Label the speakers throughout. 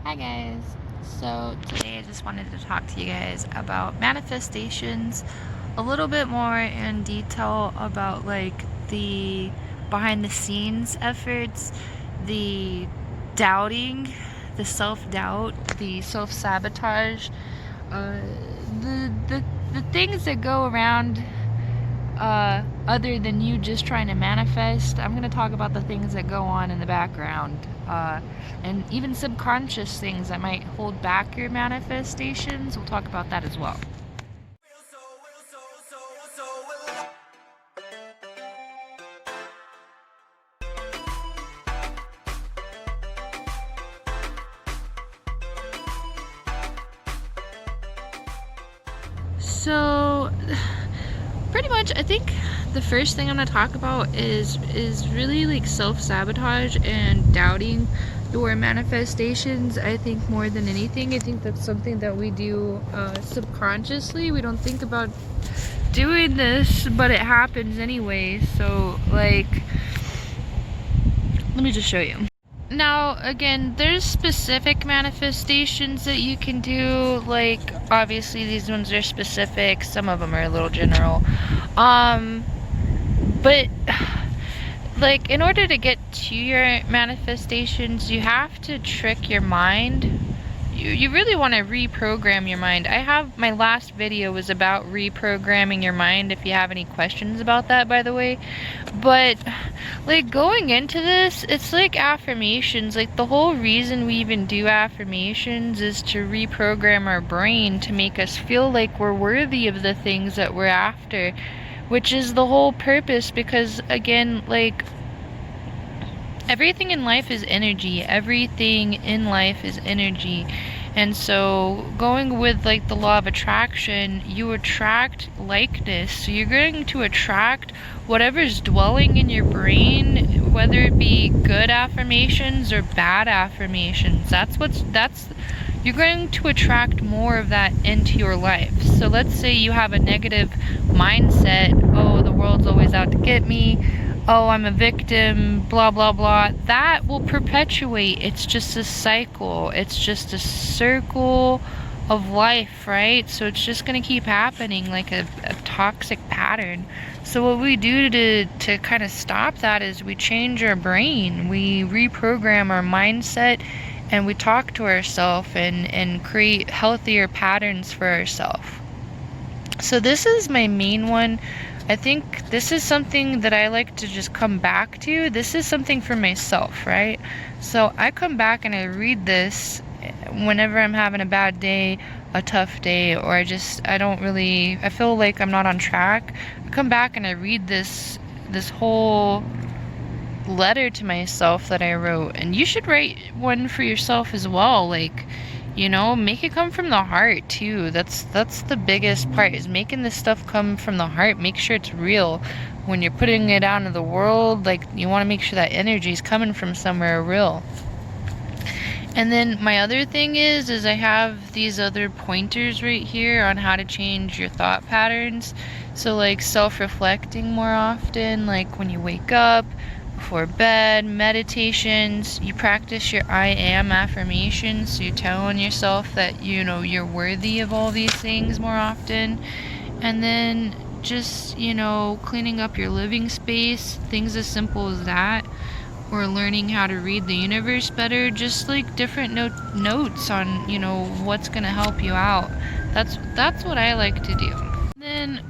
Speaker 1: Hi guys. So today I just wanted to talk to you guys about manifestations, a little bit more in detail about like the behind the scenes efforts, the doubting, the self-doubt, the self-sabotage, uh, the things that go around other than you just trying to manifest. I'm going to talk about the things that go on in the background, and even subconscious things that might hold back your manifestations. We'll talk about that as well. So pretty much I think the first thing I'm going to talk about is really like self-sabotage and doubting your manifestations. I think more than anything, I think that's something that we do subconsciously. We don't think about doing this, but it happens anyway. So like, let me just show you. Now, again, there's specific manifestations that you can do, like, obviously these ones are specific, some of them are a little general, but, like, in order to get to your manifestations, you have to trick your mind. You really want to reprogram your mind. My last video was about reprogramming your mind, if you have any questions about that, by the way. But like going into this, it's like affirmations. Like the whole reason we even do affirmations is to reprogram our brain to make us feel like we're worthy of the things that we're after, which is the whole purpose. Because again, like, everything in life is energy. Everything in life is energy. And so going with like the law of attraction, you attract likeness. So you're going to attract whatever's dwelling in your brain, whether it be good affirmations or bad affirmations. You're going to attract more of that into your life. So let's say you have a negative mindset, oh, the world's always out to get me, oh, I'm a victim, blah, blah, blah. That will perpetuate. It's just a cycle. It's just a circle of life, right? So it's just going to keep happening like a toxic pattern. So what we do to kind of stop that is we change our brain. We reprogram our mindset, and we talk to ourselves and create healthier patterns for ourselves. So this is my main one. I think this is something that I like to just come back to. This is something for myself, right? So I come back and I read this whenever I'm having a bad day, a tough day, or I feel like I'm not on track. I come back and I read this whole letter to myself that I wrote. And you should write one for yourself as well. Like, you know, make it come from the heart too. That's the biggest part, is making this stuff come from the heart. Make sure it's real. When you're putting it out into the world, like, you want to make sure that energy is coming from somewhere real. And then my other thing is I have these other pointers right here on how to change your thought patterns. So like self-reflecting more often, like when you wake up, before bed, meditations, you practice your I am affirmations, so you're telling yourself that, you know, you're worthy of all these things more often. And then just, you know, cleaning up your living space, things as simple as that, or learning how to read the universe better, just like different notes on, you know, what's gonna help you out. That's what I like to do. Then,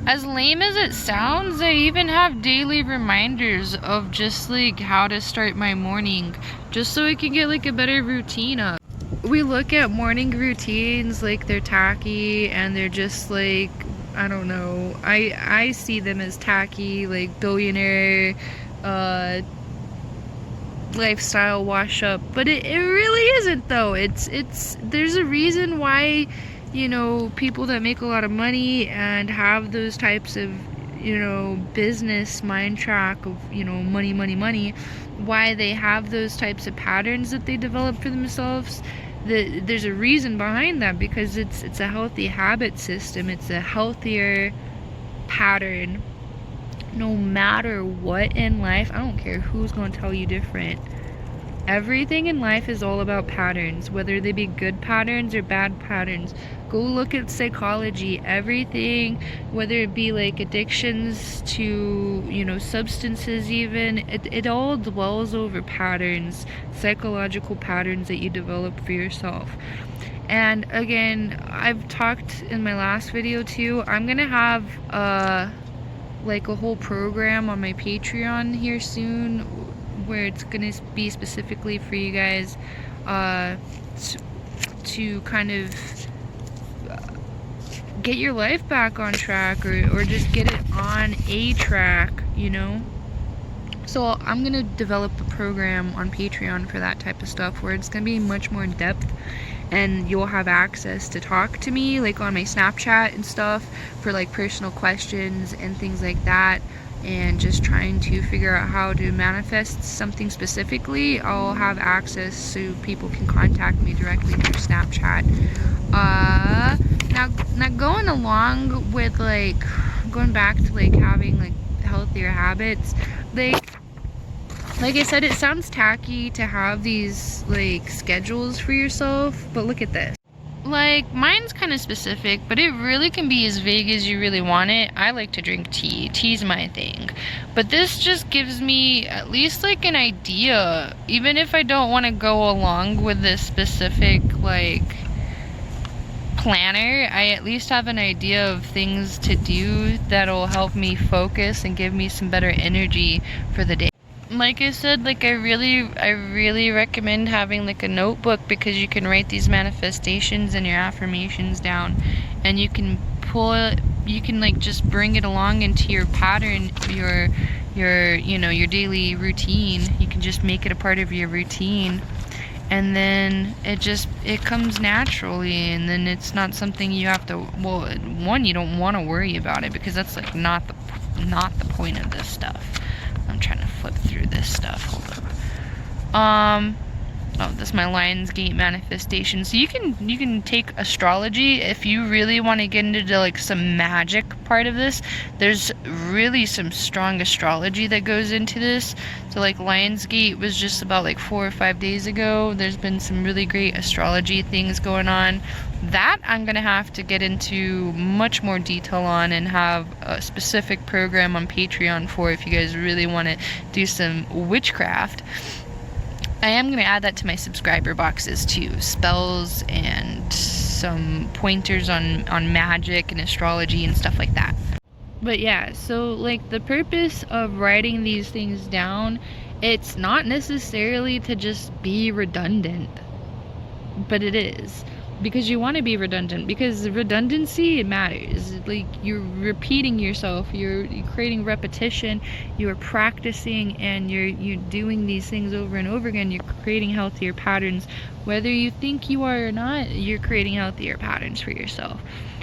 Speaker 1: as lame as it sounds, I even have daily reminders of just like how to start my morning, just so I can get like a better routine up. We look at morning routines like they're tacky, and they're just like, I don't know, I see them as tacky, like billionaire lifestyle wash up, but it really isn't though. There's a reason why, you know, people that make a lot of money and have those types of, you know, business mind track of, you know, money, why they have those types of patterns that they develop for themselves. There's a reason behind that, because it's a healthy habit system. It's a healthier pattern. No matter what in life, I don't care who's going to tell you different. Everything in life is all about patterns, whether they be good patterns or bad patterns. Go look at psychology. Everything, whether it be like addictions to, you know, substances even, it all dwells over patterns, psychological patterns that you develop for yourself. And again, I've talked in my last video too, I'm gonna have like a whole program on my Patreon here soon, where it's gonna be specifically for you guys to kind of get your life back on track, or just get it on a track, you know. So I'm gonna develop a program on Patreon for that type of stuff, where it's gonna be much more in depth, and you'll have access to talk to me like on my Snapchat and stuff for like personal questions and things like that, and just trying to figure out how to manifest something specifically. I'll have access so people can contact me directly through Snapchat. Now going along with like going back to like having like healthier habits, like I said, it sounds tacky to have these like schedules for yourself, but look at this. Like, mine's kind of specific, but it really can be as vague as you really want it. I like to drink tea. Tea's my thing. But this just gives me at least like an idea. Even if I don't want to go along with this specific like planner, I at least have an idea of things to do that'll help me focus and give me some better energy for the day. Like I said, like I really recommend having like a notebook, because you can write these manifestations and your affirmations down, and you can like just bring it along into your pattern, your you know, your daily routine. You can just make it a part of your routine, and then it comes naturally, and then it's not something you have to, well, one, you don't want to worry about it, because that's like not the point of this stuff. I'm trying to flip through this stuff. Hold up. Oh, this is my Lionsgate manifestation. So you can take astrology if you really want to get into like some magic part of this. There's really some strong astrology that goes into this. So like Lionsgate was just about like 4 or 5 days ago. There's been some really great astrology things going on. That I'm gonna have to get into much more detail on, and have a specific program on Patreon for, if you guys really want to do some witchcraft. I am going to add that to my subscriber boxes too, spells and some pointers on magic and astrology and stuff like that. But yeah, so like the purpose of writing these things down, it's not necessarily to just be redundant, but it is. Because you want to be redundant, because redundancy, it matters. Like, you're repeating yourself, you're creating repetition, you're practicing, and you're doing these things over and over again. You're creating healthier patterns. Whether you think you are or not, you're creating healthier patterns for yourself.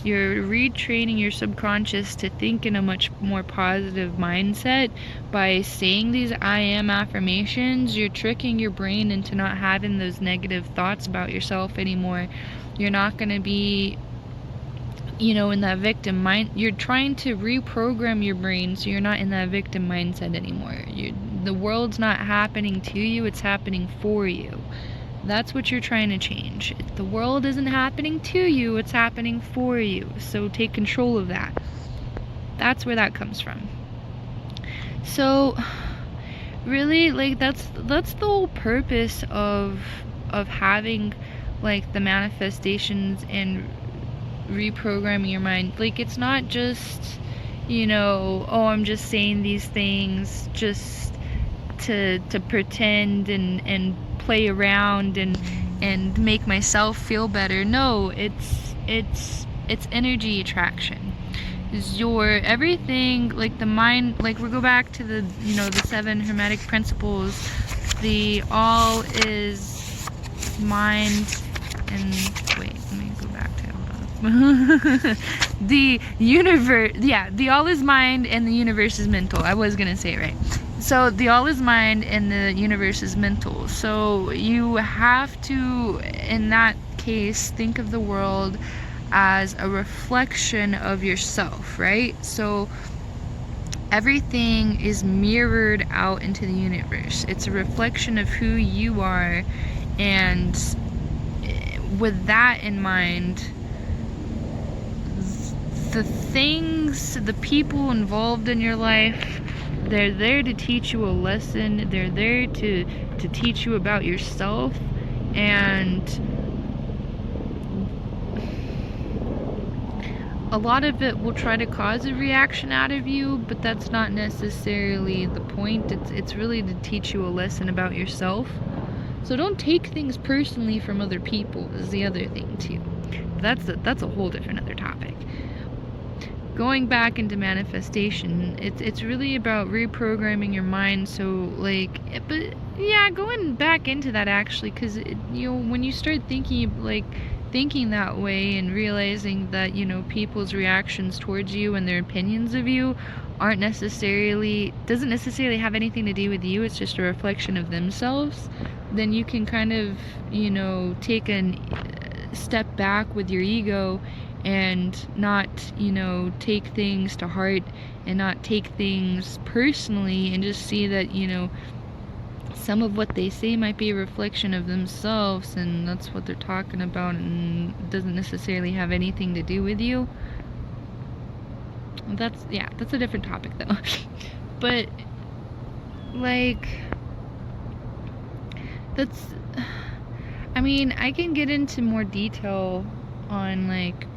Speaker 1: You're retraining your subconscious to think in a much more positive mindset by saying these I am affirmations. You're tricking your brain into not having those negative thoughts about yourself anymore. You're not going to be, you know, in that victim mind. You're trying to reprogram your brain so you're not in that victim mindset anymore. The world's not happening to you, it's happening for you. That's what you're trying to change. The world isn't happening to you, it's happening for you. So take control of that. That's where that comes from. So really, like, that's the whole purpose of having like the manifestations and reprogramming your mind. Like, it's not just, you know, oh, I'm just saying these things just to pretend and play around and make myself feel better. No, it's energy attraction. Is your everything, like the mind, like we go back to the, you know, the 7 hermetic principles. The all is mind, and wait, let me go back to it. Hold on. The universe, yeah, the all is mind and the universe is mental. I was gonna say it right. So the all is mind and the universe is mental. So you have to, in that case, think of the world as a reflection of yourself, right? So everything is mirrored out into the universe. It's a reflection of who you are, and with that in mind, the people involved in your life, they're there to teach you a lesson. They're there to teach you about yourself, and a lot of it will try to cause a reaction out of you, but that's not necessarily the point. It's really to teach you a lesson about yourself. So don't take things personally from other people is the other thing too. That's a whole different other topic. Going back into manifestation, it's really about reprogramming your mind. So like, but yeah, going back into that actually, because you know, when you start thinking that way and realizing that, you know, people's reactions towards you and their opinions of you doesn't necessarily have anything to do with you, it's just a reflection of themselves, then you can kind of, you know, take a step back with your ego and not, you know, take things to heart and not take things personally, and just see that, you know, some of what they say might be a reflection of themselves, and that's what they're talking about, and it doesn't necessarily have anything to do with you. That's a different topic though. But like, I mean, I can get into more detail on like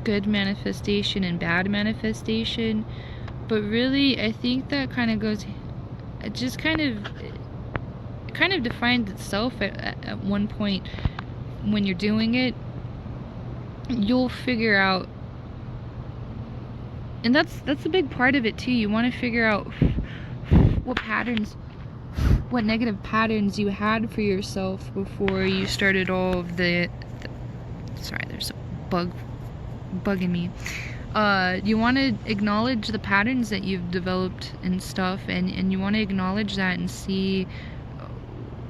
Speaker 1: good manifestation and bad manifestation, but really I think that kind of goes, it just kind of defines itself at one point. When you're doing it, you'll figure out, and that's a big part of it too. You want to figure out what negative patterns you had for yourself before you started all of sorry, there's a bug bugging me. You want to acknowledge the patterns that you've developed and stuff, and you want to acknowledge that and see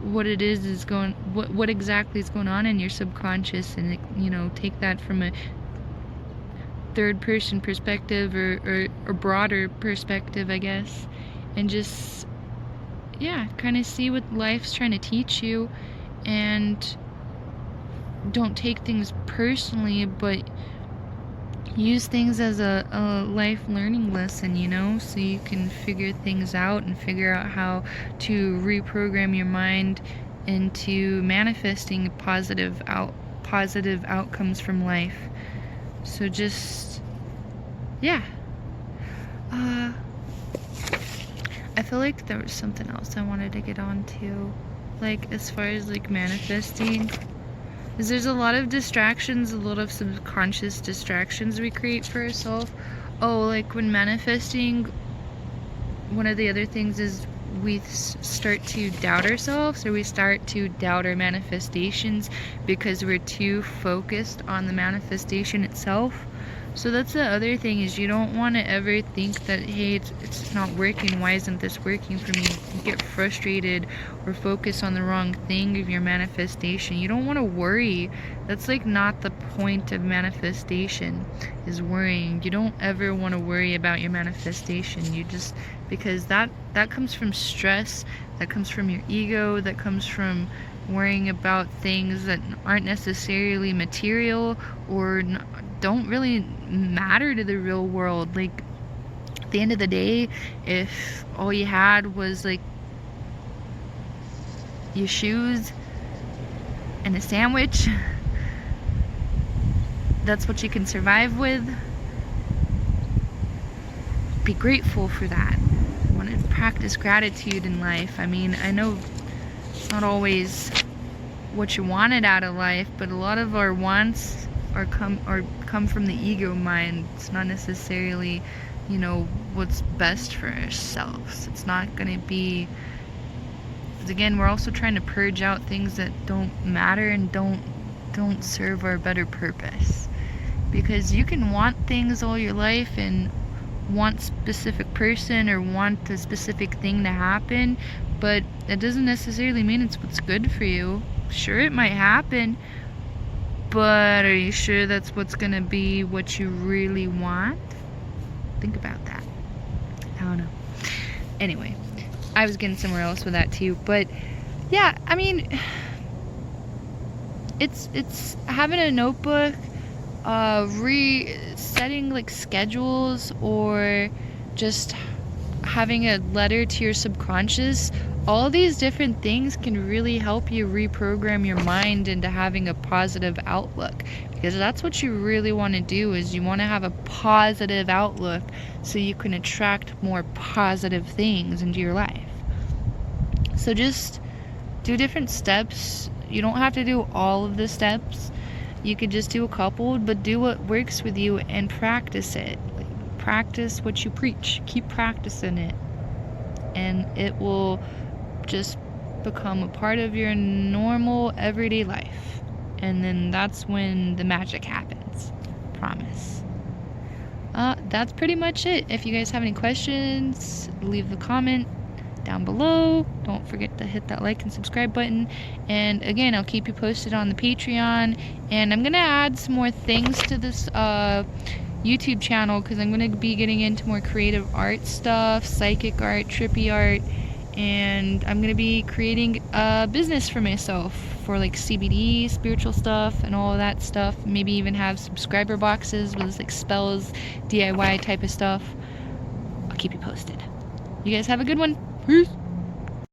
Speaker 1: what it is going, what exactly is going on in your subconscious, and, you know, take that from a third person perspective or broader perspective, I guess, and just, yeah, kind of see what life's trying to teach you, and don't take things personally, but use things as a life learning lesson, you know, so you can figure things out and figure out how to reprogram your mind into manifesting positive outcomes from life. So just, yeah. I feel like there was something else I wanted to get on to, like, as far as like manifesting, is there's a lot of distractions, a lot of subconscious distractions we create for ourselves. Oh, like when manifesting, one of the other things is we start to doubt ourselves, or we start to doubt our manifestations because we're too focused on the manifestation itself. So that's the other thing, is you don't want to ever think that, hey, it's not working, why isn't this working for me? You get frustrated or focus on the wrong thing of your manifestation. You don't want to worry. That's like not the point of manifestation, is worrying. You don't ever want to worry about your manifestation. You just, because that comes from stress, that comes from your ego, that comes from worrying about things that aren't necessarily material or don't really matter to the real world. Like, at the end of the day, if all you had was like your shoes and a sandwich, that's what you can survive with, be grateful for that. You want to practice gratitude in life. I mean, I know it's not always what you wanted out of life, but a lot of our wants come from the ego mind. It's not necessarily, you know, what's best for ourselves. It's not going to be, because again, we're also trying to purge out things that don't matter and don't serve our better purpose. Because you can want things all your life and want a specific person or want a specific thing to happen, but it doesn't necessarily mean it's what's good for you. Sure, it might happen, but are you sure that's what's gonna be what you really want? Think about that. don't know. Anyway, I was getting somewhere else with that too, but yeah, I mean, it's having a notebook, setting like schedules, or just having a letter to your subconscious. All these different things can really help you reprogram your mind into having a positive outlook, because that's what you really want to do, is you want to have a positive outlook so you can attract more positive things into your life. So just do different steps. You don't have to do all of the steps. You could just do a couple, but do what works with you and practice it. Like, practice what you preach. Keep practicing it, and it will just become a part of your normal everyday life. And then that's when the magic happens. Promise. That's pretty much it. If you guys have any questions, leave the comment down below. Don't forget to hit that like and subscribe button. And again, I'll keep you posted on the Patreon. And I'm gonna add some more things to this YouTube channel, because I'm gonna be getting into more creative art stuff, psychic art, trippy art, and I'm gonna be creating a business for myself for like CBD, spiritual stuff, and all of that stuff. Maybe even have subscriber boxes with like spells, DIY type of stuff. I'll keep you posted. You guys have a good one. Peace.